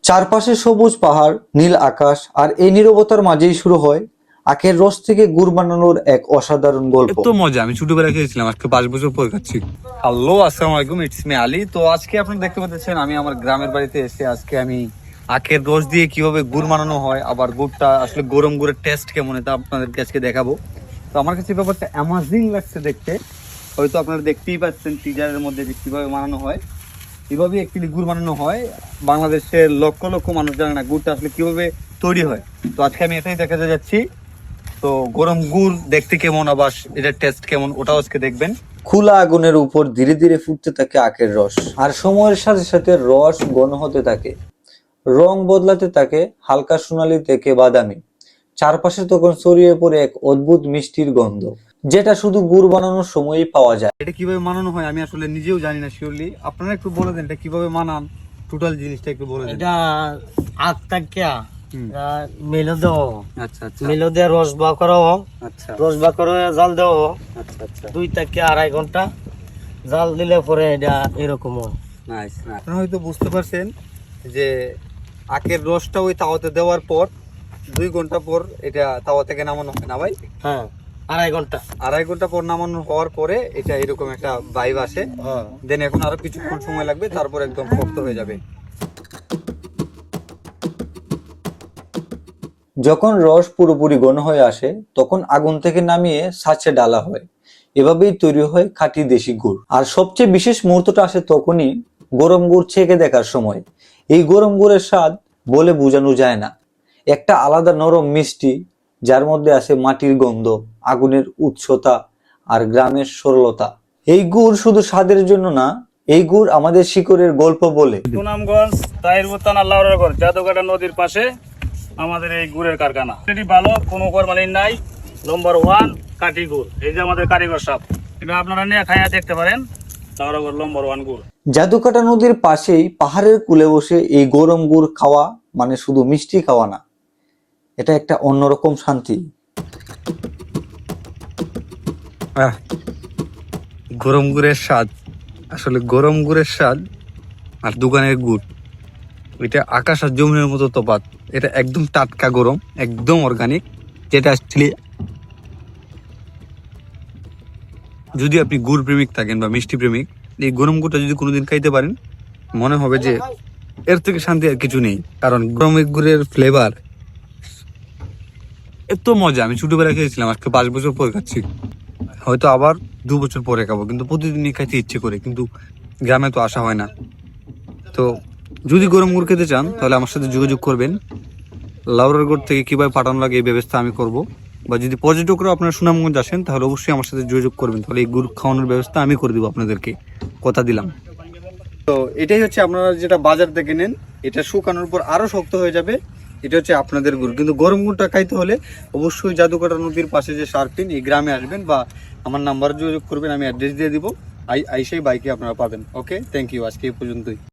চারপাশে সবুজ পাহাড়, নীল আকাশ আর এই নীরবতার মাঝেই শুরু হয় আখের রস থেকে গুড় বানানোর এক অসাধারণ গল্প। এত মজা আমি ছোটবেলায় খেয়েছিলাম, আজকে 5 বছর পর খাচ্ছি। হ্যালো, আসসালামু আলাইকুম, ইটস মি আলী। তো আজকে আপনারা দেখতে পাচ্ছেন আমি আমার গ্রামের বাড়িতে এসে আজকে আমি আখের রস দিয়ে কিভাবে গুড় বানানো হয়, আবার গুড়টা আসলে গরম গুড়ের টেস্ট কেমন এটা আপনাদেরকে আজকে দেখাবো। তো আমার কাছে ব্যাপারটা অ্যামাজিং লাগছে দেখতে। হয়তো আপনারা দেখতেই পাচ্ছেন টিজারের মধ্যে যে কিভাবে বানানো হয়। এভাবে অ্যাকচুয়ালি গুড় বানানো হয়। বাংলাদেশের লক্ষ লক্ষ মানুষ জানে না গুড়টা আসলে কিভাবে তৈরি হয়। তো আজকে আমি এটাই দেখাতে যাচ্ছি। তো গরম গুড় দেখতে কেমন, আবার এটার টেস্ট কেমন, ওটাও আজকে দেখবেন। খোলা আগুনের উপর ধীরে ধীরে ফুটতে থাকে আখের রস, আর সময়ের সাথে সাথে রস ঘন হতে থাকে, রং বদলাতে থাকে হালকা সোনালী থেকে বাদামি। চারপাশে তখন ছড়িয়ে পড়ে এক অদ্ভুত মিষ্টির গন্ধ, যেটা শুধু গুড় বানানোর সময়ই পাওয়া যায়। এটা কিভাবে বানানো হয় আমি আসলে নিজেও জানি না শিওরলি। আপনারা একটু বলে দেন এটা কিভাবে বানান, টোটাল জিনিসটা একটু বলে দেন। এটা আখ টাকিয়া মেলো দেও, আচ্ছা আচ্ছা মেলো দিয়ে রস বা করো, আচ্ছা রস বা করে জাল দেও। আচ্ছা আচ্ছা 2 থেকে 2.5 ঘন্টা জাল দিলে পরে এটা এরকম হয়। নাইস। আপনারা হয়তো বুঝতে পারছেন যে আখের রসটা ওই তাওয়াতে দেওয়ার পর 2 ঘন্টা পর এটা তাওয়া থেকে নামানো হয় না ভাই? হ্যাঁ, 2.5 ঘন্টা। 2.5 ঘন্টা পর নামানো হওয়ার পরে এটা এরকম একটা ভাইব আসে। হ্যাঁ, দেন এখন আরো কিছুক্ষণ সময় লাগবে, তারপর একদম শক্ত হয়ে যাবে। যখন রস পুরোপুরি ঘন হয়ে আসে তখন আগুন থেকে নামিয়ে ছাঁচে ডালা হয়। এভাবেই তৈরি হয় খাঁটি দেশি গুড়। আর সবচেয়ে বিশেষ মুহূর্তটা আসে তখনই, গরম গুড় ছেঁকে দেখার সময়। এই গরম গুড়ের স্বাদ বলে বোঝানো যায় না। একটা আলাদা নরম মিষ্টি, যার মধ্যে আছে মাটির গন্ধ, আগুনের উৎসতা আর গ্রামের সরলতা। এই গুড় শুধু স্বাদের জন্য না, এই গুড় আমাদের শিকড়ের গল্প বলে। সুনামগঞ্জ তাহিরপুর থানা লাউড়াগড় জাদুকাটা নদীর পাশে আমাদের এই গুড়ের কারখানা। এটি ভালো, কোনো ফরমালিন নাই, নম্বর 1 কাঠি গুড়। এই যে আমাদের কারিগর সাহেব, এটা আপনারা নিয়ে খাইয়া দেখতে পারেন। লাউড়াগড় নম্বর 1 গুড়। জাদুকাটা নদীর পাশেই পাহাড়ের কূলে বসে এই গরম গুড় খাওয়া মানে শুধু মিষ্টি খাওয়া না, এটা একটা অন্যরকম শান্তি। গরম গুড়ের স্বাদ, আসলে গরম গুড়ের স্বাদ আর দোকানের গুড়, এটা আকাশ আর জমিনের মতো তফাৎ। এটা একদম টাটকা গরম, একদম অর্গানিক, যেটা অ্যাকচুয়ালি যদি আপনি গুড় প্রেমিক থাকেন বা মিষ্টি প্রেমিক, এই গরম গুড়টা যদি কোনোদিন খাইতে পারেন মনে হবে যে এর থেকে শান্তি আর কিছু নেই। কারণ গরম গুড়ের ফ্লেভার এত মজা আমি ছোটবেলায় খেয়েছিলাম, আজকে 5 বছর পরে খাচ্ছি। হয়তো আবার 2 বছর পরে খাবো, কিন্তু প্রতিদিনই খাইতে ইচ্ছে করে, কিন্তু গ্রামে তো আসা হয় না। তো যদি গরম গুড় খেতে চান তাহলে আমার সাথে যোগাযোগ করবেন। লাউড়াগড় থেকে কিভাবে পাঠানো লাগে এই ব্যবস্থা আমি করব। বা যদি পর্যটকরা আপনারা সুনামগঞ্জ আসেন তাহলে অবশ্যই আমার সাথে যোগাযোগ করবেন, তাহলে এই গুড় খাওয়ানোর ব্যবস্থা আমি করে দিব আপনাদেরকে, কথা দিলাম। তো এটাই হচ্ছে আপনারা যেটা বাজার থেকে নেন, এটা শুকানোর পর আরো শক্ত হয়ে যাবে। এটা হচ্ছে আপনাদের গুড়। কিন্তু গরম গুড়টা খাইতে হলে অবশ্যই জাদুকাটা নদীর পাশে যে শার্পিন, এই গ্রামে আসবেন বা আমার নাম্বারে যোগাযোগ করবেন, আমি অ্যাড্রেস দিয়ে দিব। আইসাই বাইকে আপনারা পাবেন। ওকে, থ্যাংক ইউ, আজকে এই পর্যন্তই।